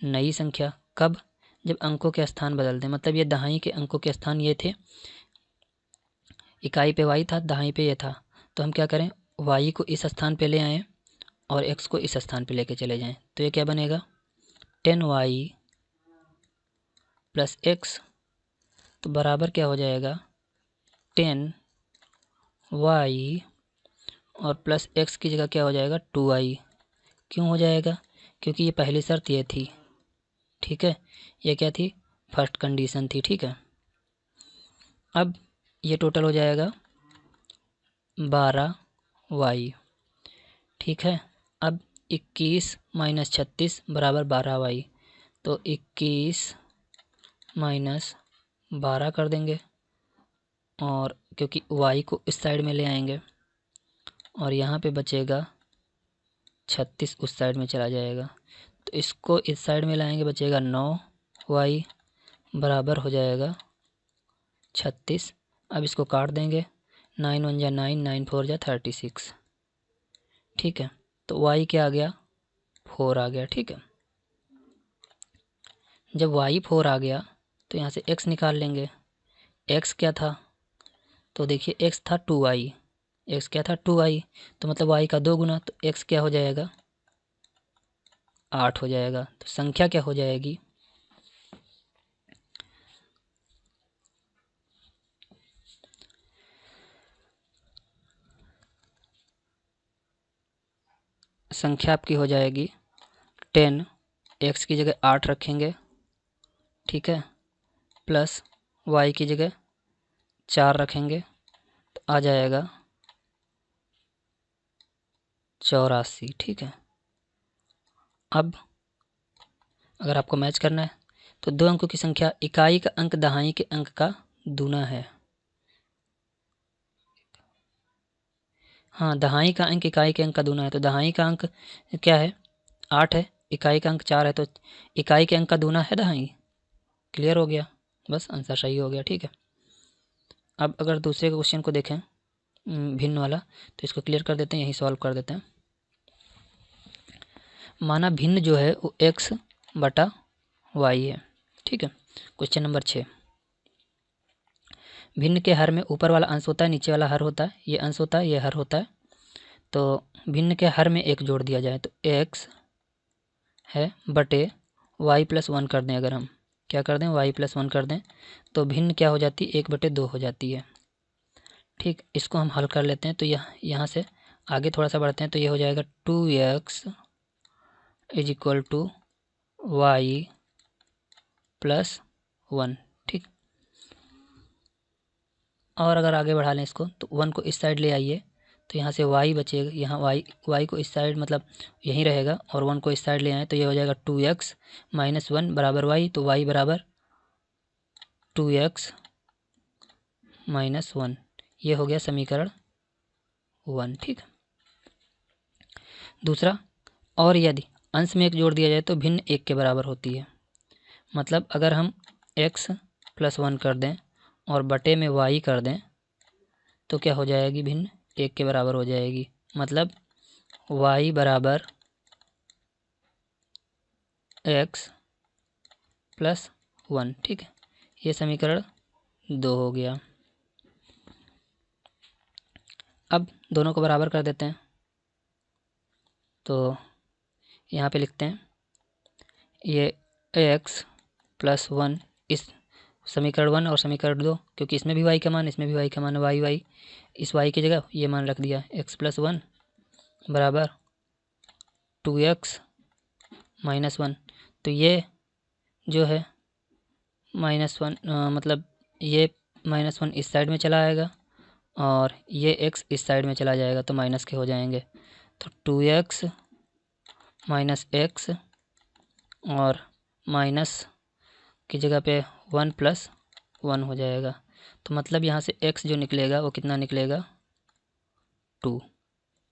नई संख्या। कब, जब अंकों के स्थान बदल दें, मतलब ये दहाई के अंकों के स्थान ये थे, इकाई पे y था, दहाई पे ये था, तो हम क्या करें, y को इस स्थान पे ले आएँ और x को इस स्थान पे लेके चले जाएं, तो ये क्या बनेगा, 10y प्लस x, तो बराबर क्या हो जाएगा 10y और प्लस x की जगह क्या हो जाएगा 2y। क्यों हो जाएगा, क्योंकि ये पहली शर्त ये थी। ठीक है, ये क्या थी, फर्स्ट कंडीशन थी। ठीक है, अब ये टोटल हो जाएगा 12y। ठीक है, अब 21 माइनस 36 बराबर 12y, तो 21 माइनस 12 कर देंगे और क्योंकि y को इस साइड में ले आएंगे और यहाँ पे बचेगा 36, उस साइड में चला जाएगा। तो इसको इस साइड में लाएंगे, बचेगा 9y बराबर हो जाएगा 36। अब इसको काट देंगे, 9 1 जा 9, 9 4 जा 36। ठीक है, तो y क्या आ गया, 4 आ गया। ठीक है, जब y 4 आ गया तो यहाँ से x निकाल लेंगे। x क्या था, तो देखिए x था 2y, x क्या था 2y, तो मतलब y का 2 गुना, तो x क्या हो जाएगा 8 हो जाएगा। तो संख्या क्या हो जाएगी, संख्या आपकी हो जाएगी 10, x की जगह 8 रखेंगे, ठीक है, प्लस y की जगह 4 रखेंगे, तो आ जाएगा 84। ठीक है, अब अगर आपको मैच करना है तो 2 अंकों की संख्या, इकाई का अंक दहाई के अंक का दूना है। हाँ, दहाई का अंक इकाई के अंक का दूना है, तो दहाई का अंक क्या है 8 है, इकाई का अंक 4 है, तो इकाई के अंक का दूना है दहाई। क्लियर हो गया, बस आंसर सही हो गया। ठीक है, अब अगर दूसरे क्वेश्चन को देखें भिन्न वाला, तो इसको क्लियर कर देते हैं, यही सॉल्व कर देते हैं। माना भिन्न जो है वो x बटा y है। ठीक है, क्वेश्चन नंबर 6, भिन्न के हर में ऊपर वाला अंश होता है, नीचे वाला हर होता है, ये अंश होता है, ये हर होता है। तो भिन्न के हर में 1 जोड़ दिया जाए, तो x है बटे y प्लस 1 कर दें, अगर हम क्या कर दें y प्लस 1 कर दें, तो भिन्न क्या हो जाती है 1/2 हो जाती है। ठीक, इसको हम हल कर लेते हैं, तो यहाँ से आगे थोड़ा सा बढ़ते हैं, तो ये हो जाएगा 2x is equal to y plus 1। ठीक, और अगर आगे बढ़ा लें इसको, तो 1 को इस साइड ले आइए, तो यहाँ से y बचेगा, यहाँ y को इस साइड मतलब यहीं रहेगा, और 1 को इस साइड ले आए तो ये हो जाएगा 2x माइनस 1 बराबर y, तो y बराबर 2x माइनस 1। ये हो गया समीकरण 1। ठीक, दूसरा, और यदि अंश में 1 जोड़ दिया जाए तो भिन्न 1 के बराबर होती है। मतलब अगर हम x प्लस 1 कर दें और बटे में y कर दें, तो क्या हो जाएगी, भिन्न 1 के बराबर हो जाएगी। मतलब y बराबर x प्लस 1। ठीक है, ये समीकरण 2 हो गया। अब दोनों को बराबर कर देते हैं, तो यहाँ पे लिखते हैं ये x प्लस 1, इस समीकरण 1 और समीकरण 2, क्योंकि इसमें भी y का मान, इसमें भी y का मान है, y इस y की जगह ये मान रख दिया, x प्लस 1 बराबर 2x माइनस 1। तो ये जो है -1 मतलब ये -1 इस साइड में चला आएगा, और ये x इस साइड में चला जाएगा, तो माइनस के हो जाएंगे। तो 2x माइनस x, और माइनस की जगह पे 1 प्लस 1 हो जाएगा। तो मतलब यहाँ से x जो निकलेगा वो कितना निकलेगा 2।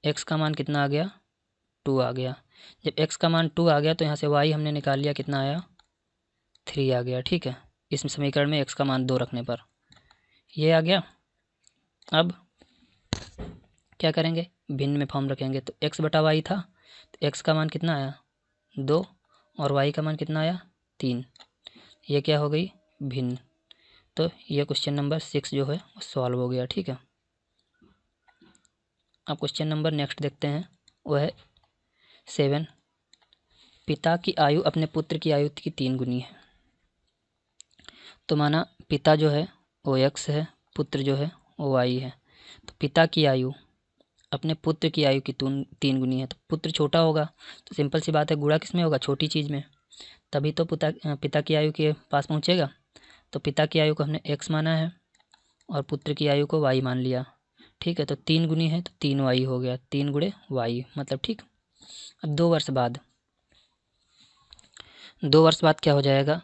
x का मान कितना आ गया 2 आ गया। जब x का मान 2 आ गया तो यहाँ से y हमने निकाल लिया, कितना आया 3 आ गया। ठीक है, इस समीकरण में x का मान 2 रखने पर ये आ गया। अब क्या करेंगे, भिन्न में फॉर्म रखेंगे, तो x बटा y था, तो x का मान कितना आया 2, और y का मान कितना आया 3। ये क्या हो गई भिन्न। तो ये क्वेश्चन नंबर 6 जो है वो सॉल्व हो गया। ठीक है, अब क्वेश्चन नंबर नेक्स्ट देखते हैं, वो है 7, पिता की आयु अपने पुत्र की आयु की 3 गुनी है। तो माना पिता जो है वो x है, पुत्र जो है वो y है। तो पिता की आयु अपने पुत्र की आयु की 3 गुनी है, तो पुत्र छोटा होगा, तो सिंपल सी बात है, गुणा किस में होगा, छोटी चीज़ में, तभी तो पिता की आयु के पास पहुँचेगा। तो पिता की आयु को हमने x माना है और पुत्र की आयु को y मान लिया। ठीक है, तो 3 गुनी है तो 3y हो गया, 3 गुणे y मतलब। ठीक, अब 2 वर्ष बाद, 2 वर्ष बाद क्या हो जाएगा,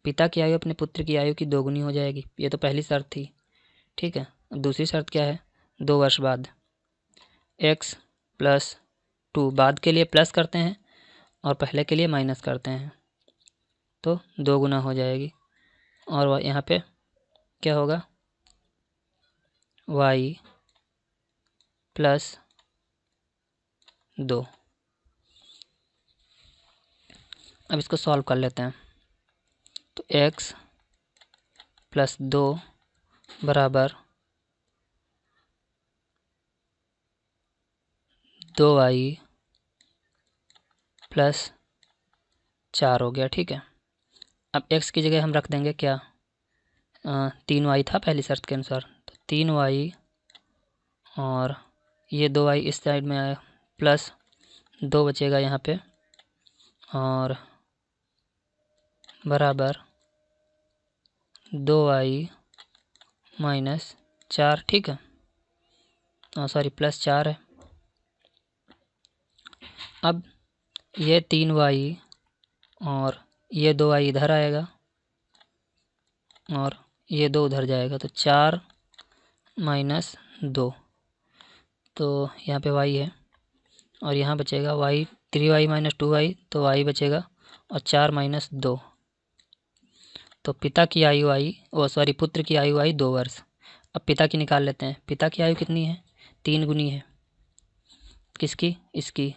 पिता की आयु अपने पुत्र की आयु की 2 गुनी हो जाएगी। ये तो पहली शर्त थी। ठीक है, अब दूसरी शर्त क्या है, 2 वर्ष बाद x+2 बाद के लिए प्लस करते हैं और पहले के लिए माइनस करते हैं तो 2 गुना हो जाएगी। और वह यहाँ पे क्या होगा, y+2। अब इसको सॉल्व कर लेते हैं। तो x+2 बराबर 2y+4 हो गया। ठीक है, अब x की जगह हम रख देंगे क्या, 3y था पहली शर्त के अनुसार, तो 3y और ये 2y इस साइड में आया, प्लस 2 बचेगा यहाँ पे और बराबर 2y-4। ठीक है, सॉरी +4 है। अब ये 3y और ये 2y इधर आएगा और ये 2 उधर जाएगा, तो 4-2, तो यहाँ पे y है और यहाँ बचेगा y, 3y-2y, तो y बचेगा और 4-2, तो पिता की आयु आई, पुत्र की आयु आई 2 वर्ष। अब पिता की निकाल लेते हैं। पिता की आयु कितनी है, 3 गुनी है किसकी, इसकी,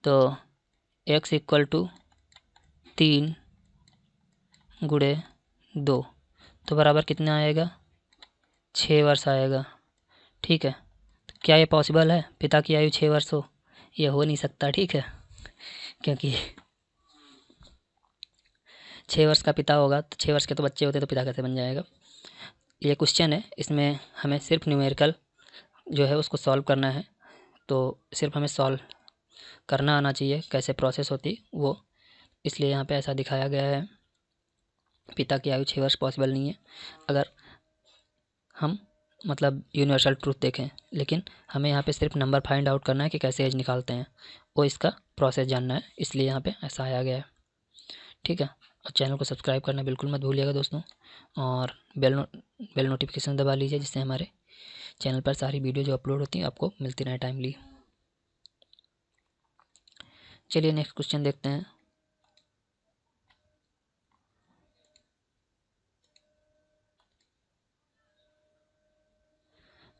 तो x = 3 × 2, तो बराबर कितना आएगा, 6 वर्ष आएगा। ठीक है, तो क्या ये पॉसिबल है पिता की आयु 6 वर्ष हो, ये हो नहीं सकता। ठीक है, क्योंकि 6 वर्ष का पिता होगा तो 6 वर्ष के तो बच्चे होते तो पिता कैसे बन जाएगा। ये क्वेश्चन है, इसमें हमें सिर्फ न्यूमेरिकल जो है उसको सॉल्व करना है, तो सिर्फ हमें सॉल्व करना आना चाहिए, कैसे प्रोसेस होती वो, इसलिए यहाँ पे ऐसा दिखाया गया है। पिता की आयु 6 वर्ष पॉसिबल नहीं है अगर हम मतलब यूनिवर्सल ट्रूथ देखें, लेकिन हमें यहाँ पे सिर्फ नंबर फाइंड आउट करना है कि कैसे एज निकालते हैं, वो इसका प्रोसेस जानना है, इसलिए यहाँ पे ऐसा आया गया है। ठीक है, और चैनल को सब्सक्राइब करना बिल्कुल मत भूलिएगा दोस्तों, और बेल नोटिफिकेशन दबा लीजिए, जिससे हमारे चैनल पर सारी वीडियो जो अपलोड होती हैं आपको मिलती रहे टाइमली। चलिए नेक्स्ट क्वेश्चन देखते हैं।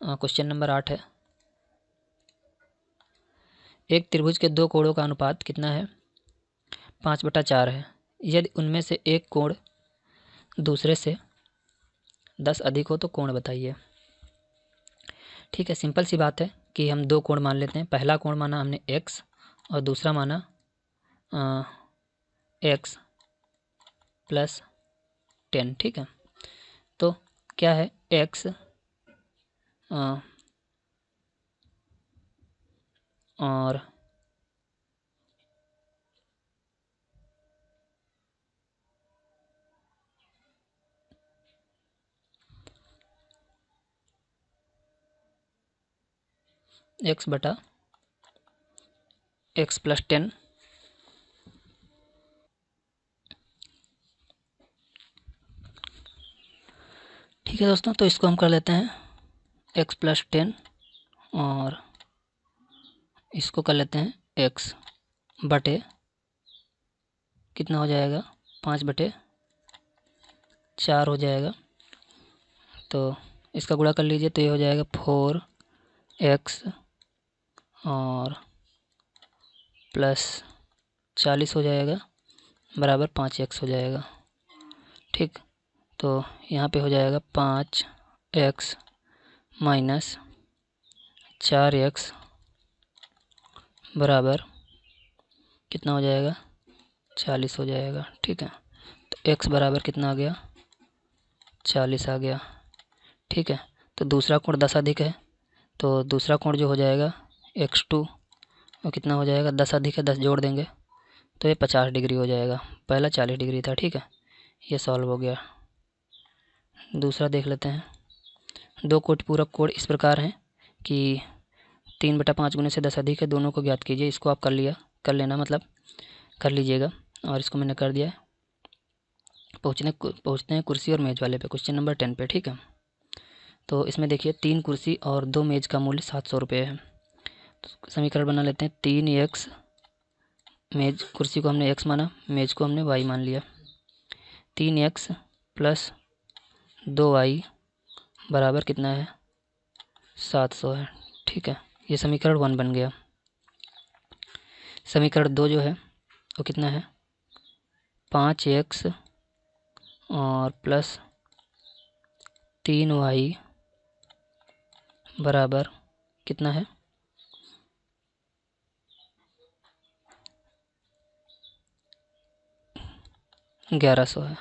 क्वेश्चन नंबर 8 है, एक त्रिभुज के 2 कोणों का अनुपात कितना है, 5/4 है। यदि उनमें से एक कोण दूसरे से 10 अधिक हो तो कोण बताइए। ठीक है, सिंपल सी बात है कि हम 2 कोण मान लेते हैं। पहला कोण माना हमने x और दूसरा माना x + 10। ठीक है, तो क्या है x और x + 10। ठीक है दोस्तों, तो इसको हम कर लेते हैं x + 10 और इसको कर लेते हैं x बटे कितना हो जाएगा, 5/4 हो जाएगा। तो इसका गुणा कर लीजिए तो ये हो जाएगा 4x और +40 हो जाएगा बराबर 5x हो जाएगा। ठीक, तो यहाँ पे हो जाएगा 5x - 4x बराबर कितना हो जाएगा, 40 हो जाएगा। ठीक है, तो x बराबर कितना आ गया, 40 आ गया। ठीक है, तो दूसरा कोण 10 अधिक है, तो दूसरा कोण जो हो जाएगा x2 और कितना हो जाएगा, 10 अधिक है, 10 जोड़ देंगे तो ये 50 डिग्री हो जाएगा। पहला 40 डिग्री था। ठीक है, ये सॉल्व हो गया। दूसरा देख लेते हैं। 2 कोटि पूरक कोण इस प्रकार हैं कि 3/5 गुने से 10 अधिक है, दोनों को ज्ञात कीजिए। इसको आप कर लेना, मतलब कर लीजिएगा, और इसको मैंने कर दिया है। पहुँचते हैं कुर्सी और मेज़ वाले पे, क्वेश्चन नंबर 10 पे। ठीक है, तो इसमें देखिए 3 कुर्सी और 2 मेज़ का मूल्य 700 रुपये है। समीकरण बना लेते हैं 3x, मेज कुर्सी को हमने x माना, मेज को हमने y मान लिया। 3x प्लस 2y बराबर कितना है, 700 है। ठीक है, ये समीकरण 1 बन गया। समीकरण 2 जो है वो कितना है, 5x और प्लस 3y बराबर कितना है, 1100 है।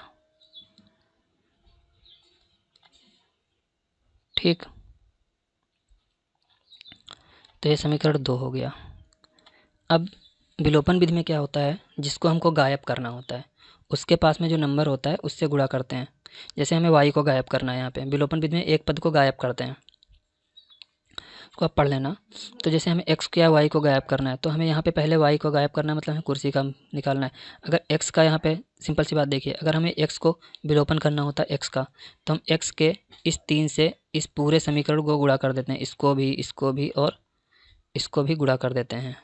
ठीक, तो ये समीकरण 2 हो गया। अब विलोपन विधि में क्या होता है, जिसको हमको गायब करना होता है उसके पास में जो नंबर होता है उससे गुणा करते हैं। जैसे हमें y को गायब करना है, यहाँ पे विलोपन विधि में एक पद को गायब करते हैं, उसको आप पढ़ लेना। तो जैसे हमें x या y को गायब करना है तो हमें यहाँ पे पहले y को गायब करना है, मतलब हमें कुर्सी का निकालना है। अगर x का, यहाँ पे सिंपल सी बात देखिए, अगर हमें x को विलोपन करना होता है x का, तो हम x के इस 3 से इस पूरे समीकरण को गुणा कर देते हैं, इसको भी और इसको भी गुणा कर देते हैं।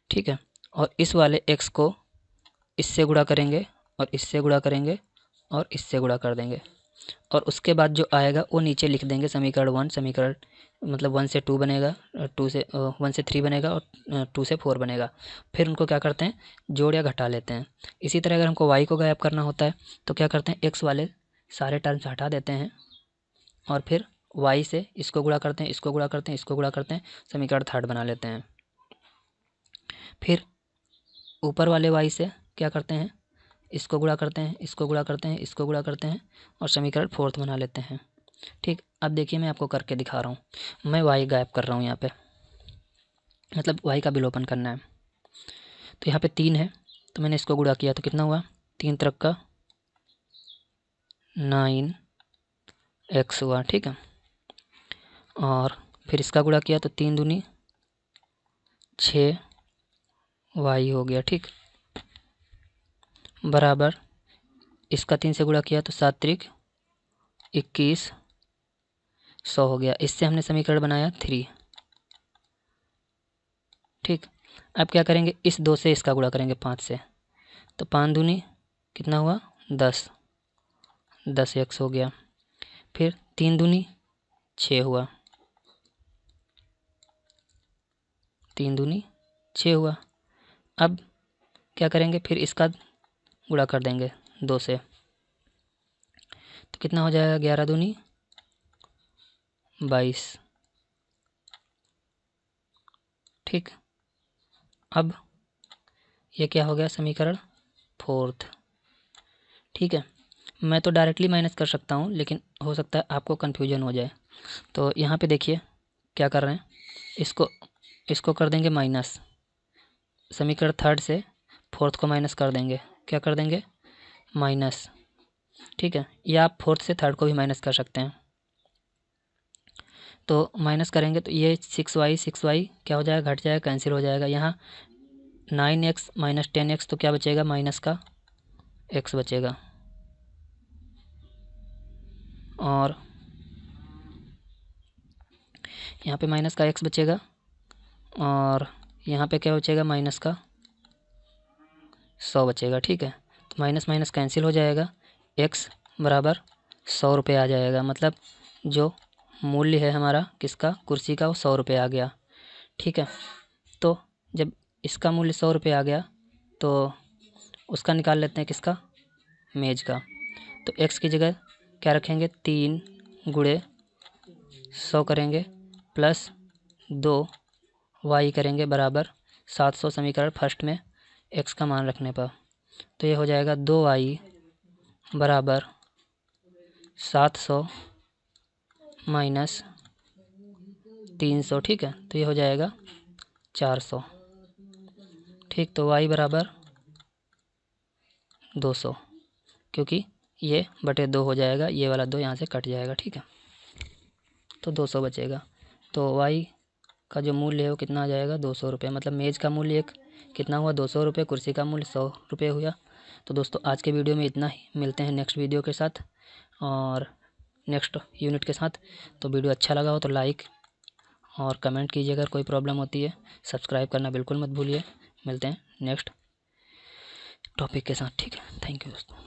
ठीक है, और इस वाले x को इससे गुणा करेंगे और इससे गुणा करेंगे और इससे गुणा कर देंगे, और उसके बाद जो आएगा वो नीचे लिख देंगे समीकरण 1। समीकरण मतलब 1 से 2 बनेगा, 1 से 3 बनेगा और 2 से 4 बनेगा। फिर उनको क्या करते हैं, जोड़ या घटा लेते हैं। इसी तरह अगर हमको y को गायब करना होता है तो क्या करते हैं, x वाले सारे टर्म्स हटा देते हैं और फिर y से इसको गुणा करते हैं, इसको गुणा करते हैं, इसको गुणा करते हैं, समीकरण 3 बना लेते हैं। फिर ऊपर वाले y से क्या करते हैं, इसको गुणा करते हैं, इसको गुणा करते हैं, इसको गुणा करते हैं और समीकरण 4 बना लेते हैं। ठीक, अब देखिए मैं आपको करके दिखा रहा हूँ। मैं y गायब कर रहा हूँ यहाँ पे, मतलब y का विलोपन करना है। तो यहाँ पे 3 है तो मैंने इसको गुणा किया तो कितना हुआ, 3 त्रिक का 9x हुआ। ठीक है, और फिर इसका गुणा किया तो 3 दूनी 6y हो गया। ठीक, बराबर इसका 3 से गुणा किया तो 7 त्रिक 21, 100 हो गया। इससे हमने समीकरण बनाया 3। ठीक, अब क्या करेंगे, इस 2 से इसका गुणा करेंगे 5 से, तो 5 दूनी कितना हुआ, 10, 10x हो गया। फिर 3 दूनी 6 हुआ, 3 दूनी 6 हुआ। अब क्या करेंगे, फिर इसका गुणा कर देंगे 2 से, तो कितना हो जाएगा, 11 दूनी 22। ठीक, अब ये क्या हो गया, समीकरण 4। ठीक है, मैं तो डायरेक्टली माइनस कर सकता हूँ लेकिन हो सकता है आपको कन्फ्यूजन हो जाए। तो यहाँ पे देखिए क्या कर रहे हैं, इसको कर देंगे माइनस, समीकरण 3 से 4 को माइनस कर देंगे, क्या कर देंगे, माइनस। ठीक है, या आप 4 से 3 को भी माइनस कर सकते हैं। तो माइनस करेंगे तो ये 6y क्या हो जाएगा, घट जाएगा, कैंसिल हो जाएगा। यहाँ 9x माइनस 10x तो क्या बचेगा, माइनस का x बचेगा, और यहाँ पे माइनस का x बचेगा और यहाँ पे क्या बचेगा, माइनस का 100 बचेगा। ठीक है, तो माइनस माइनस कैंसिल हो जाएगा, x बराबर 100 रुपये आ जाएगा। मतलब जो मूल्य है हमारा किसका, कुर्सी का, वो 100 रुपये आ गया। ठीक है, तो जब इसका मूल्य 100 रुपये आ गया तो उसका निकाल लेते हैं, किसका, मेज का। तो x की जगह क्या रखेंगे, 3 गुणे 100 करेंगे प्लस 2y करेंगे बराबर 700, समीकरण फर्स्ट में x का मान रखने पर। तो ये हो जाएगा 2y बराबर 700 माइनस 300। ठीक है, तो ये हो जाएगा 400। ठीक, तो y बराबर 200, क्योंकि ये बटे 2 हो जाएगा, ये वाला 2 यहाँ से कट जाएगा। ठीक है, तो 200 बचेगा। तो y का जो मूल्य है वो कितना आ जाएगा, 200 रुपये। मतलब मेज़ का मूल्य एक कितना हुआ, 200 रुपये, कुर्सी का मूल्य 100 रुपये हुआ। तो दोस्तों आज के वीडियो में इतना ही, मिलते हैं नेक्स्ट वीडियो के साथ और नेक्स्ट यूनिट के साथ। तो वीडियो अच्छा लगा हो तो लाइक और कमेंट कीजिए अगर कोई प्रॉब्लम होती है। सब्सक्राइब करना बिल्कुल मत भूलिए। मिलते हैं नेक्स्ट टॉपिक के साथ, ठीक है। थैंक यू दोस्तों।